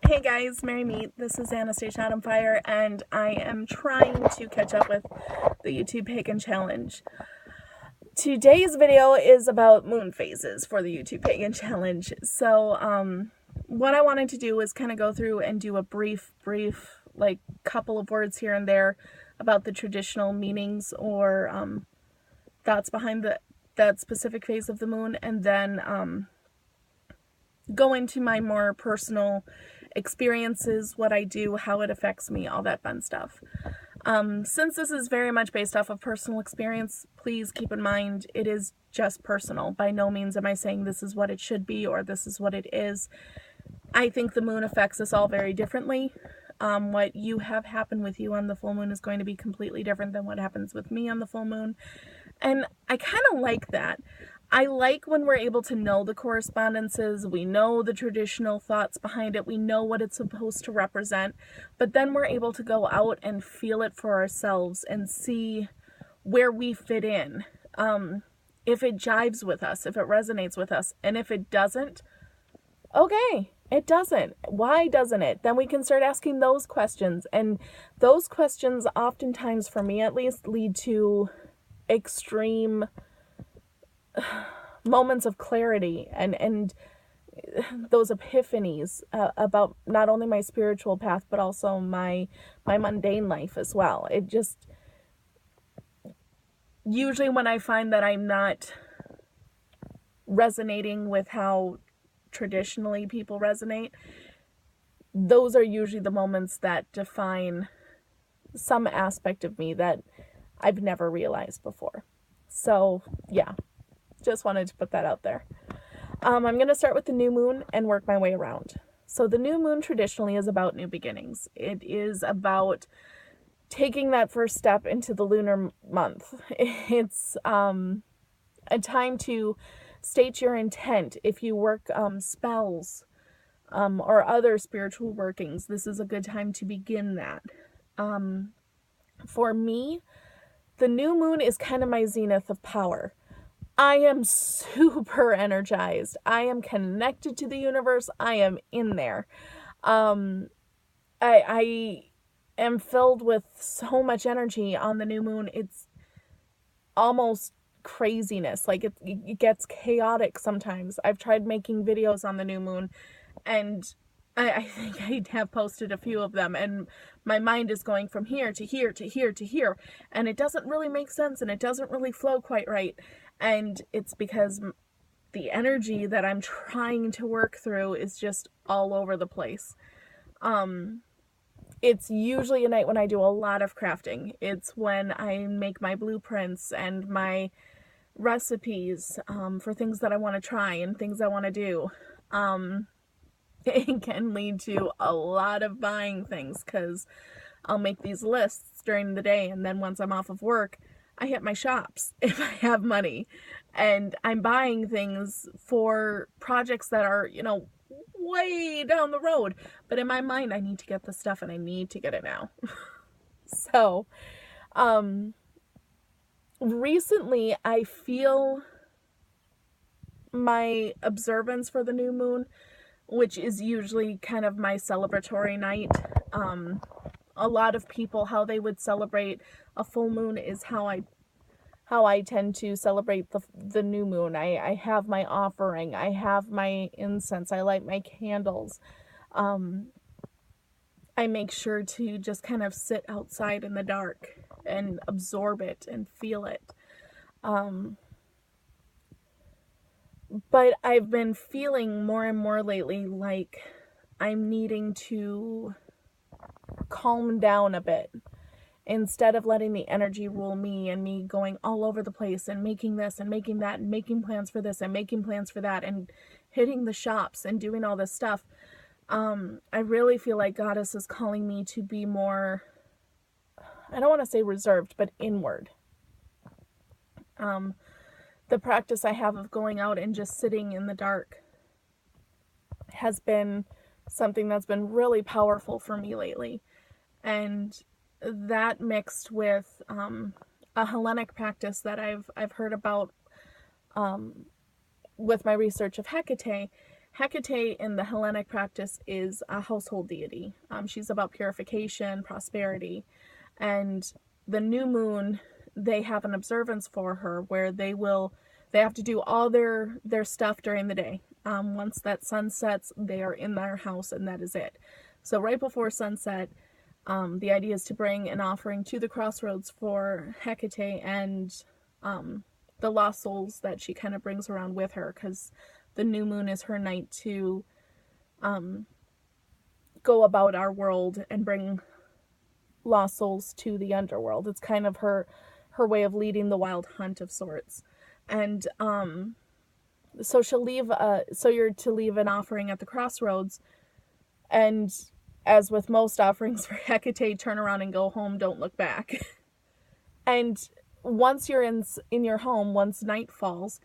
Hey guys, Merry Meet. This is Anastasia Autumn Fire, and I am trying to catch up with the YouTube Pagan Challenge. Today's video is about moon phases for the YouTube Pagan Challenge. So, what I wanted to do was kind of go through and do a brief, like, couple of words here and there about the traditional meanings or thoughts behind that specific phase of the moon, and then go into my more personal experiences, what I do, how it affects me, all that fun stuff. Since this is very much based off of personal experience, please keep in mind it is just personal. By no means am I saying this is what it should be or this is what it is. I think the moon affects us all very differently. What you have happen with you on the full moon is going to be completely different than what happens with me on the full moon. And I kind of like that. I like when we're able to know the correspondences, we know the traditional thoughts behind it, we know what it's supposed to represent, but then we're able to go out and feel it for ourselves and see where we fit in. If it jives with us, if it resonates with us, and if it doesn't, okay, it doesn't. Why doesn't it? Then we can start asking those questions, and those questions oftentimes, for me at least, lead to extreme moments of clarity and those epiphanies about not only my spiritual path but also my mundane life as well. It just, usually when I find that I'm not resonating with how traditionally people resonate, those are usually the moments that define some aspect of me that I've never realized before. So yeah, just wanted to put that out there. I'm going to start with the new moon and work my way around. So the new moon traditionally is about new beginnings. It is about taking that first step into the lunar month. It's a time to state your intent. If you work spells or other spiritual workings, this is a good time to begin that. For me, the new moon is kind of my zenith of power. I am super energized. I am connected to the universe. I am in there. I am filled with so much energy on the new moon. It's almost craziness. Like it gets chaotic sometimes. I've tried making videos on the new moon, and I think I have posted a few of them, and my mind is going from here to here to here to here, and it doesn't really make sense, and it doesn't really flow quite right. And it's because the energy that I'm trying to work through is just all over the place. It's usually a night when I do a lot of crafting. It's when I make my blueprints and my recipes for things that I want to try and things I want to do. It can lead to a lot of buying things because I'll make these lists during the day, and then once I'm off of work, I hit my shops if I have money, and I'm buying things for projects that are, way down the road. But in my mind, I need to get the stuff and I need to get it now. So, recently I feel my observance for the new moon, which is usually kind of my celebratory night. A lot of people, how they would celebrate a full moon is how I tend to celebrate the new moon. I have my offering, I have my incense, I light my candles. I make sure to just kind of sit outside in the dark and absorb it and feel it. But I've been feeling more and more lately like I'm needing to calm down a bit instead of letting the energy rule me and me going all over the place and making this and making that and making plans for this and making plans for that and hitting the shops and doing all this stuff. I really feel like Goddess is calling me to be more, I don't want to say reserved, but inward. The practice I have of going out and just sitting in the dark has been something that's been really powerful for me lately. And that mixed with a Hellenic practice that I've heard about with my research of Hecate Hecate in the Hellenic practice is a household deity. She's about purification, prosperity, and the new moon, they have an observance for her where they have to do all their stuff during the day. Once that sun sets, they are in their house, and that is it. So right before sunset, the idea is to bring an offering to the crossroads for Hecate and the lost souls that she kind of brings around with her, because the new moon is her night to go about our world and bring lost souls to the underworld. It's kind of her way of leading the wild hunt of sorts. And so you're to leave an offering at the crossroads, and as with most offerings for Hecate, turn around and go home, don't look back. And once you're in your home, once night falls,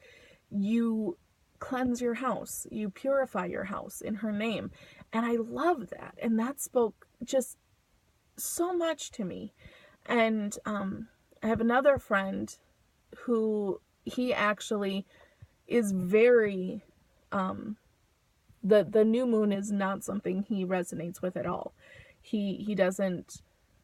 you cleanse your house, you purify your house in her name. And I love that, and that spoke just so much to me. And I have another friend who, he actually is very the new moon is not something he resonates with at all. He doesn't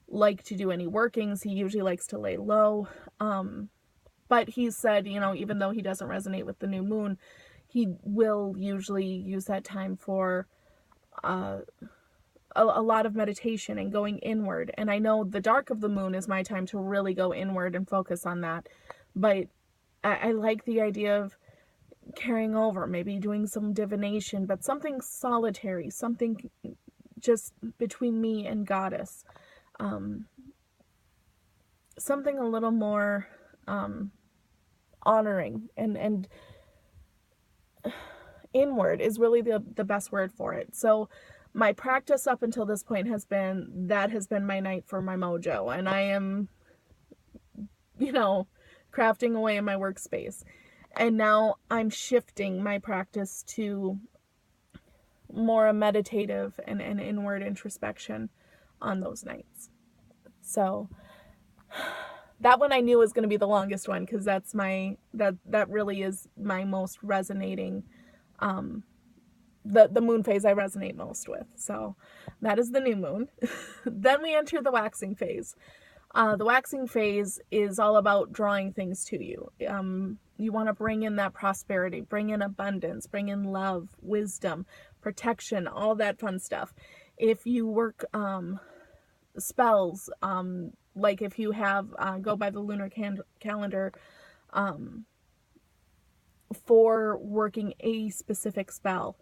like to do any workings. He usually likes to lay low. But he said, even though he doesn't resonate with the new moon, he will usually use that time for a lot of meditation and going inward. And I know the dark of the moon is my time to really go inward and focus on that. But I like the idea of carrying over, maybe doing some divination, but something solitary, something just between me and Goddess. Something a little more honoring and inward is really the best word for it. So my practice up until this point has been my night for my mojo, and I am, crafting away in my workspace. And now I'm shifting my practice to more a meditative and inward introspection on those nights. So that one I knew was going to be the longest one, because that's that really is my most resonating, the moon phase I resonate most with. So that is the new moon. Then we enter the waxing phase. The waxing phase is all about drawing things to you. You want to bring in that prosperity, bring in abundance, bring in love, wisdom, protection, all that fun stuff. If you work spells, like if you have go by the lunar calendar for working a specific spell,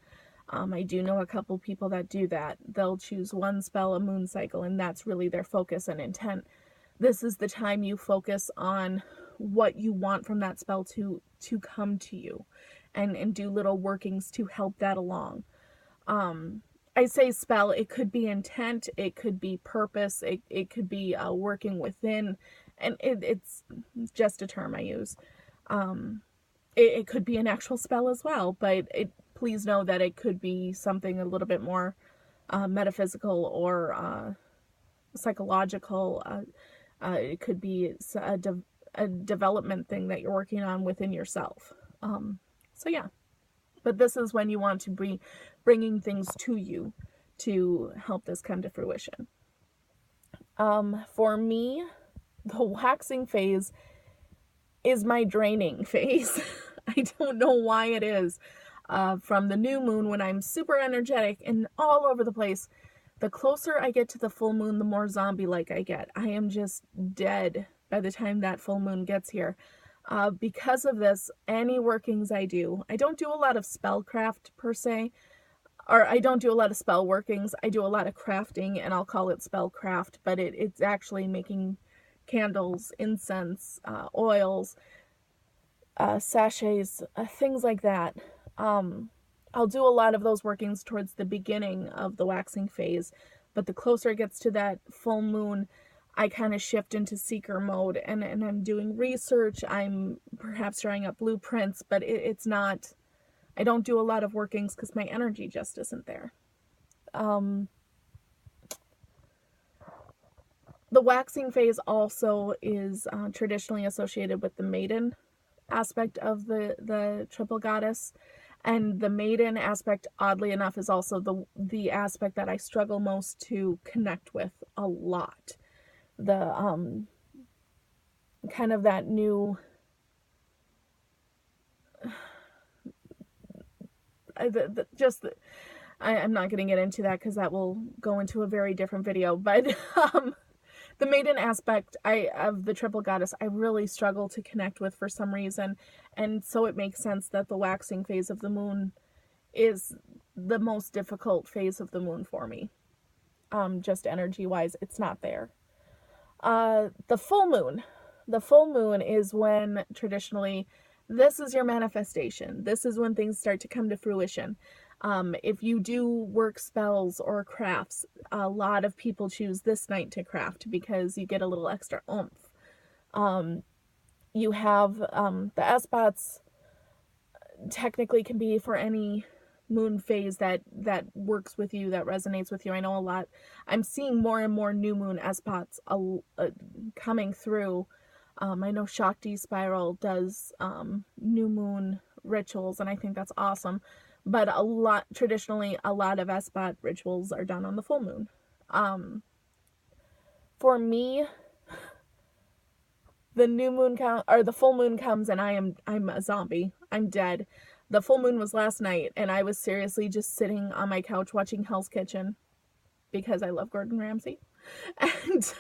I do know a couple people that do that. They'll choose one spell a moon cycle, and that's really their focus and intent. This is the time you focus on what you want from that spell to come to you, and do little workings to help that along. I say spell, it could be intent, it could be purpose, it could be working within, and it's just a term I use. It could be an actual spell as well, but please know that it could be something a little bit more metaphysical or psychological. It could be a development thing that you're working on within yourself. So yeah, but this is when you want to be bringing things to you to help this come to fruition. For me, the waxing phase is my draining phase. I don't know why it is. From the new moon, when I'm super energetic and all over the place, the closer I get to the full moon, the more zombie-like I get. I am just dead by the time that full moon gets here. Because of this, any workings I don't do a lot of spellcraft per se, or I don't do a lot of spell workings. I do a lot of crafting, and I'll call it spellcraft, but it's actually making candles, incense, oils, sachets, things like that. I'll do a lot of those workings towards the beginning of the waxing phase, but the closer it gets to that full moon, I kind of shift into seeker mode, and I'm doing research. I'm perhaps drawing up blueprints, but it's not, I don't do a lot of workings because my energy just isn't there. The waxing phase also is traditionally associated with the maiden aspect of the triple goddess. And the maiden aspect, oddly enough, is also the aspect that I struggle most to connect with a lot. The kind of that new I'm not going to get into that because that will go into a very different video, but the maiden aspect of the triple goddess, I really struggle to connect with for some reason, and so it makes sense that the waxing phase of the moon is the most difficult phase of the moon for me. Just energy-wise, it's not there. The full moon. The full moon is when traditionally this is your manifestation. This is when things start to come to fruition. If you do work spells or crafts, a lot of people choose this night to craft because you get a little extra oomph. You have the S-spots technically can be for any moon phase that works with you, that resonates with you. I know a lot. I'm seeing more and more new moon S-spots coming through. I know Shakti Spiral does new moon rituals, and I think that's awesome. But traditionally, a lot of S-spot rituals are done on the full moon. For me, the new moon the full moon comes, and I'm a zombie. I'm dead. The full moon was last night, and I was seriously just sitting on my couch watching Hell's Kitchen because I love Gordon Ramsay. And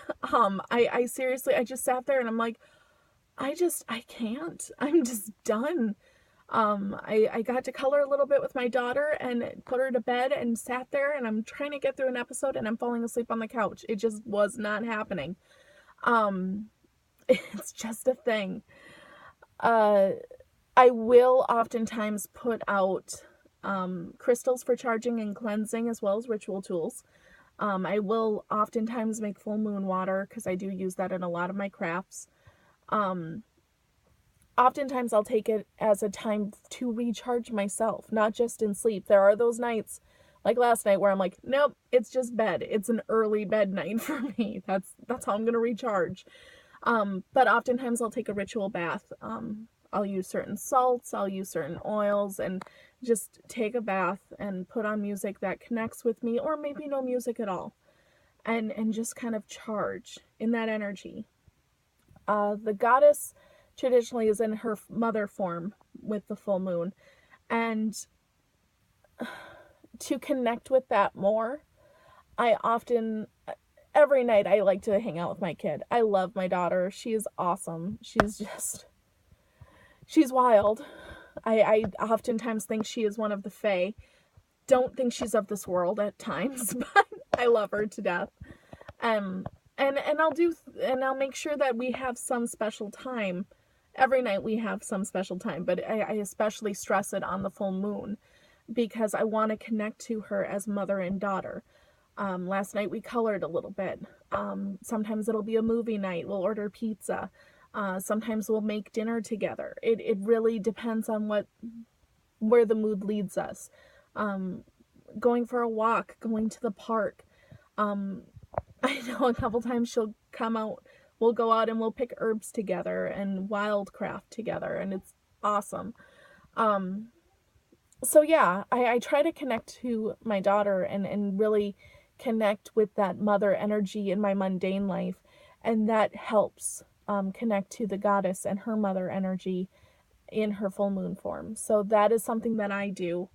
I seriously, I just sat there and I'm like, I can't. I'm just done. I got to color a little bit with my daughter and put her to bed and sat there, and I'm trying to get through an episode and I'm falling asleep on the couch. It just was not happening. It's just a thing. I will oftentimes put out crystals for charging and cleansing, as well as ritual tools. I will oftentimes make full moon water because I do use that in a lot of my crafts. Oftentimes I'll take it as a time to recharge myself, not just in sleep. There are those nights, like last night, where I'm like, nope, it's just bed. It's an early bed night for me. That's how I'm going to recharge. But oftentimes I'll take a ritual bath. I'll use certain salts, I'll use certain oils, and just take a bath and put on music that connects with me, or maybe no music at all, and just kind of charge in that energy. The goddess traditionally is in her mother form with the full moon, and to connect with that more, every night I like to hang out with my kid. I love my daughter. She is awesome. She's wild. I oftentimes think she is one of the Fae. Don't think she's of this world at times, but I love her to death. And I'll make sure that we have some special time. Every night we have some special time, but I especially stress it on the full moon because I want to connect to her as mother and daughter. Last night we colored a little bit. Sometimes it'll be a movie night. We'll order pizza. Sometimes we'll make dinner together. It really depends on where the mood leads us. Going for a walk, going to the park. I know a couple times she'll come out, we'll go out and we'll pick herbs together and wildcraft together, and it's awesome. So yeah, I try to connect to my daughter and really connect with that mother energy in my mundane life, and that helps connect to the goddess and her mother energy in her full moon form. So that is something that I do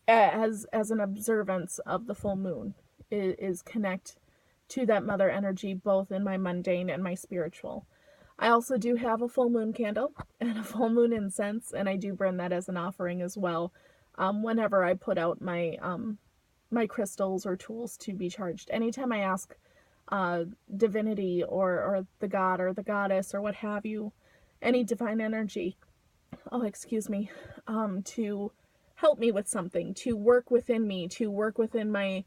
as an observance of the full moon, is connect to that mother energy both in my mundane and my spiritual. I also do have a full moon candle and a full moon incense, and I do burn that as an offering as well whenever I put out my my crystals or tools to be charged. Anytime I ask divinity or the god or the goddess or what have you, any divine energy, to help me with something, to work within me, to work within my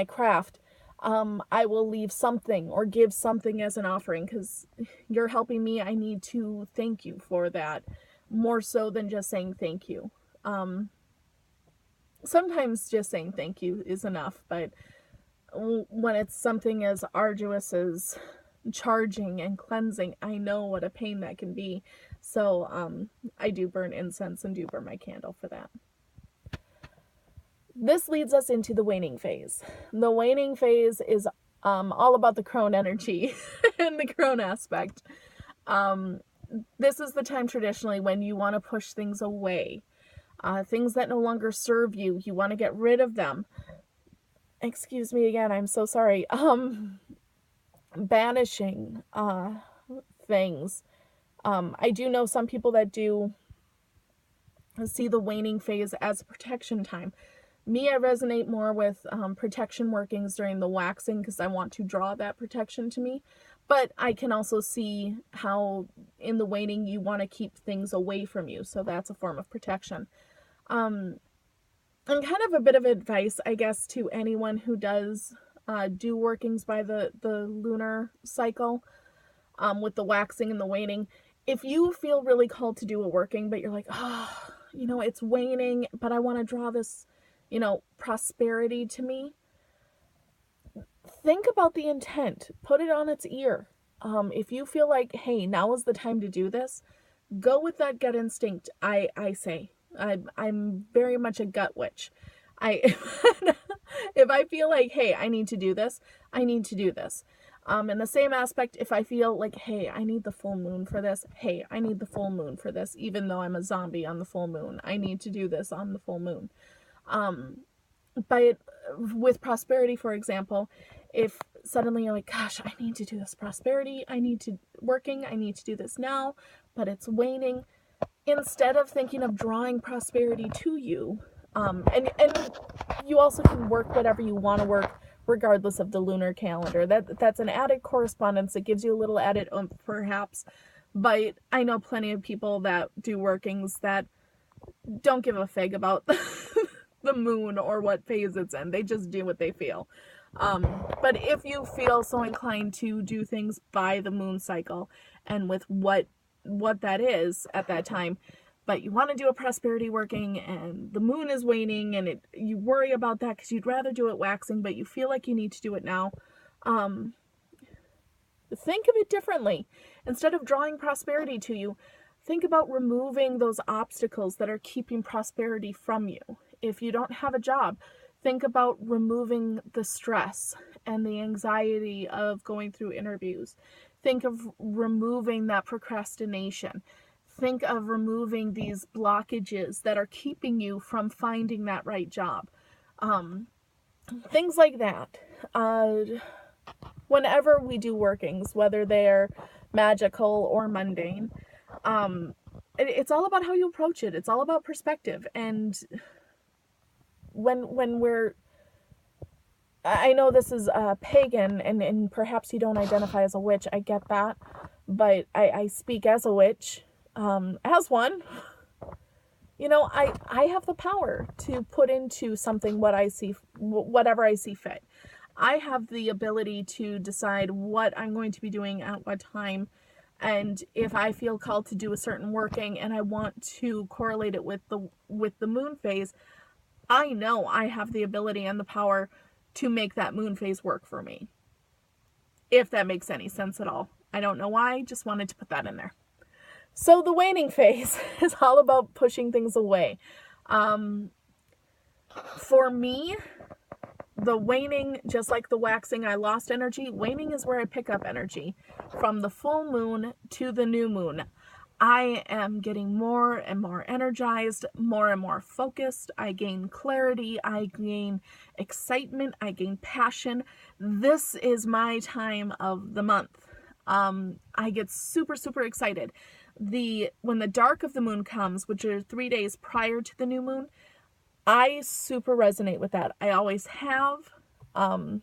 craft, I will leave something or give something as an offering because you're helping me. I need to thank you for that, more so than just saying thank you. Sometimes just saying thank you is enough, but when it's something as arduous as charging and cleansing, I know what a pain that can be. So I do burn incense and do burn my candle for that. This leads us into the waning phase. The waning phase is all about the crone energy and the crone aspect. This is the time traditionally when you want to push things away. Things that no longer serve you, you want to get rid of them. Excuse me again, I'm so sorry. Banishing things. I do know some people that do see the waning phase as a protection time. Me, I resonate more with protection workings during the waxing because I want to draw that protection to me. But I can also see how in the waning you want to keep things away from you. So that's a form of protection. And kind of a bit of advice, I guess, to anyone who does do workings by the lunar cycle with the waxing and the waning. If you feel really called to do a working, but you're like, oh, you know, it's waning, but I want to draw this, you know, prosperity to me. Think about the intent. Put it on its ear. If you feel like, hey, now is the time to do this, go with that gut instinct. I say, I'm very much a gut witch. If I feel like, hey, I need to do this, I need to do this. In the same aspect, if I feel like, hey, I need the full moon for this, hey, I need the full moon for this, even though I'm a zombie on the full moon, I need to do this on the full moon. But with prosperity, for example, if suddenly you're like, gosh, I need to do this prosperity, I need to do this now, but it's waning, instead of thinking of drawing prosperity to you, and you also can work whatever you want to work regardless of the lunar calendar. That's an added correspondence that gives you a little added oomph perhaps, but I know plenty of people that do workings that don't give a fig about the moon or what phase it's in. They just do what they feel. But if you feel so inclined to do things by the moon cycle and with what that is at that time, but you want to do a prosperity working and the moon is waning and you worry about that because you'd rather do it waxing, but you feel like you need to do it now, think of it differently. Instead of drawing prosperity to you, think about removing those obstacles that are keeping prosperity from you. If you don't have a job, think about removing the stress and the anxiety of going through interviews. Think of removing that procrastination. Think of removing these blockages that are keeping you from finding that right job. Things like that. Whenever we do workings, whether they're magical or mundane, it's all about how you approach it. It's all about perspective. And when we're, I know this is pagan and perhaps you don't identify as a witch, I get that, but I speak as a witch, as one. You know, I have the power to put into something whatever I see fit. I have the ability to decide what I'm going to be doing at what time. And if I feel called to do a certain working and I want to correlate it with the moon phase, I know I have the ability and the power to make that moon phase work for me. If that makes any sense at all. I don't know why, just wanted to put that in there. So the waning phase is all about pushing things away. For me, the waning, just like the waxing, I lost energy. Waning is where I pick up energy. From the full moon to the new moon, I am getting more and more energized, more and more focused. I gain clarity. I gain excitement. I gain passion. This is my time of the month. I get super, super excited. When the dark of the moon comes, which are 3 days prior to the new moon, I super resonate with that. I always have. On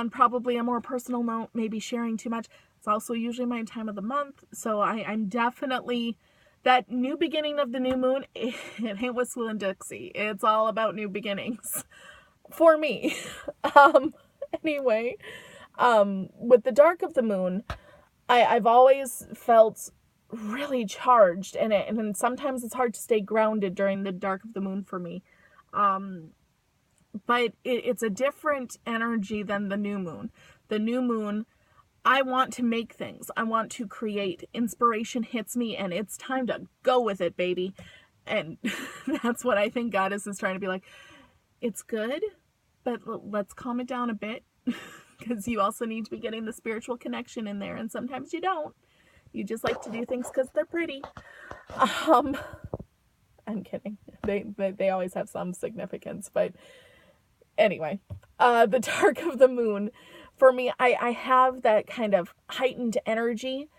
probably a more personal note, maybe sharing too much, it's also usually my time of the month. So I'm definitely, that new beginning of the new moon, it ain't Whistle and Dixie. It's all about new beginnings for me. Anyway, with the dark of the moon, I've always felt really charged, and sometimes it's hard to stay grounded during the dark of the moon for me. But it's a different energy than the new moon. The new moon, I want to make things. I want to create. Inspiration hits me and it's time to go with it, baby. And that's what I think Goddess is trying to be like. It's good, but let's calm it down a bit, because you also need to be getting the spiritual connection in there, and sometimes you don't. You just like to do things because they're pretty. I'm kidding. They always have some significance, but anyway, the dark of the moon, for me, I have that kind of heightened energy,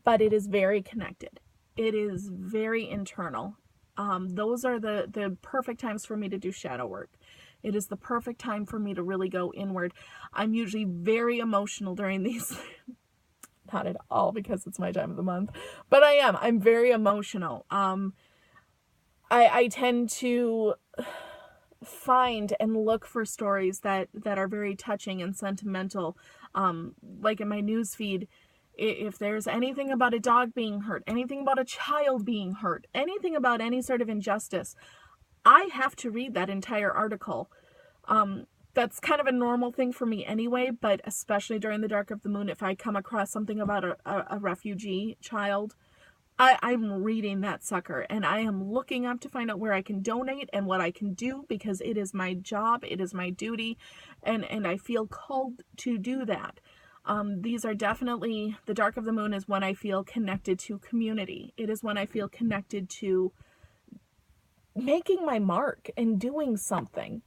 but it is very connected. It is very internal. Those are the perfect times for me to do shadow work. It is the perfect time for me to really go inward. I'm usually very emotional during these. Not at all, because it's my time of the month, but I am. I'm very emotional. I tend to find and look for stories that are very touching and sentimental. Like in my news feed, if there's anything about a dog being hurt, anything about a child being hurt, anything about any sort of injustice, I have to read that entire article. That's kind of a normal thing for me anyway, but especially during the dark of the moon, if I come across something about a refugee child, I'm reading that sucker, and I am looking up to find out where I can donate and what I can do, because it is my job, it is my duty, and I feel called to do that. These are definitely, the dark of the moon is when I feel connected to community. It is when I feel connected to making my mark and doing something.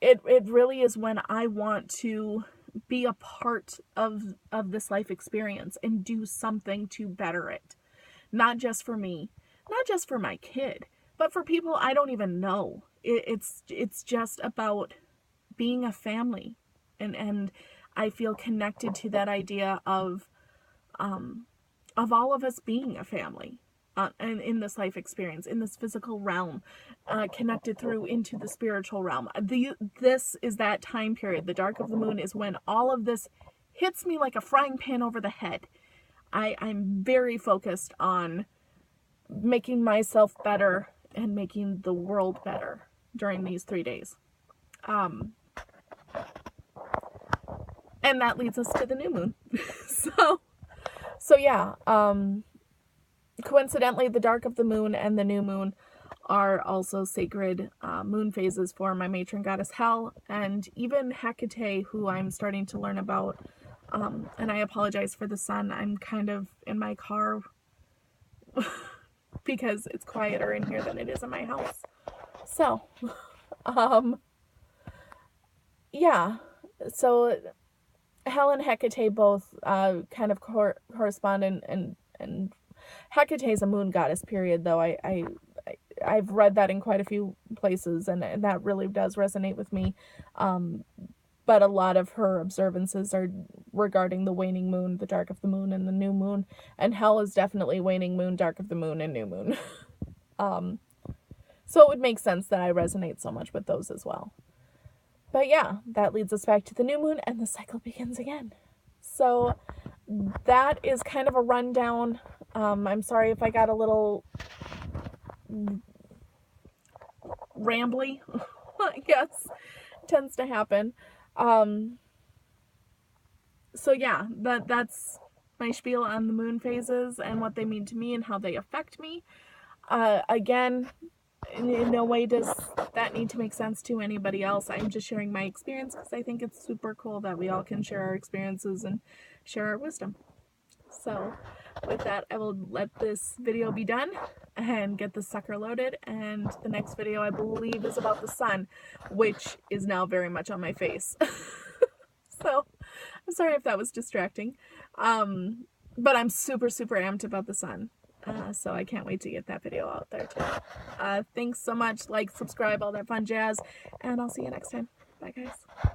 It really is when I want to be a part of this life experience and do something to better it. Not just for me, not just for my kid, but for people I don't even know. It's just about being a family, and I feel connected to that idea of all of us being a family. And in this life experience, in this physical realm, connected through into the spiritual realm. This is that time period. The dark of the moon is when all of this hits me like a frying pan over the head. I'm very focused on making myself better and making the world better during these 3 days. And that leads us to the new moon. So yeah, coincidentally, the dark of the moon and the new moon are also sacred moon phases for my matron goddess Hel, and even Hecate, who I'm starting to learn about. And I apologize for the sun. I'm kind of in my car because it's quieter in here than it is in my house. So, yeah. So Hel and Hecate both kind of correspond, and Hecate's a moon goddess, period, though. I've read that in quite a few places, and that really does resonate with me. But a lot of her observances are regarding the waning moon, the dark of the moon, and the new moon. And Hel is definitely waning moon, dark of the moon, and new moon. So it would make sense that I resonate so much with those as well. But yeah, that leads us back to the new moon, and the cycle begins again. So that is kind of a rundown. I'm sorry if I got a little rambly, I guess. Tends to happen. So yeah, that's my spiel on the moon phases and what they mean to me and how they affect me. Again, in no way does that need to make sense to anybody else. I'm just sharing my experience because I think it's super cool that we all can share our experiences and share our wisdom. So with that, I will let this video be done and get the sucker loaded, and the next video I believe is about the sun, which is now very much on my face. So I'm sorry if that was distracting, but I'm super amped about the sun, so I can't wait to get that video out there too. Thanks so much. Like, subscribe, all that fun jazz, and I'll see you next time. Bye guys.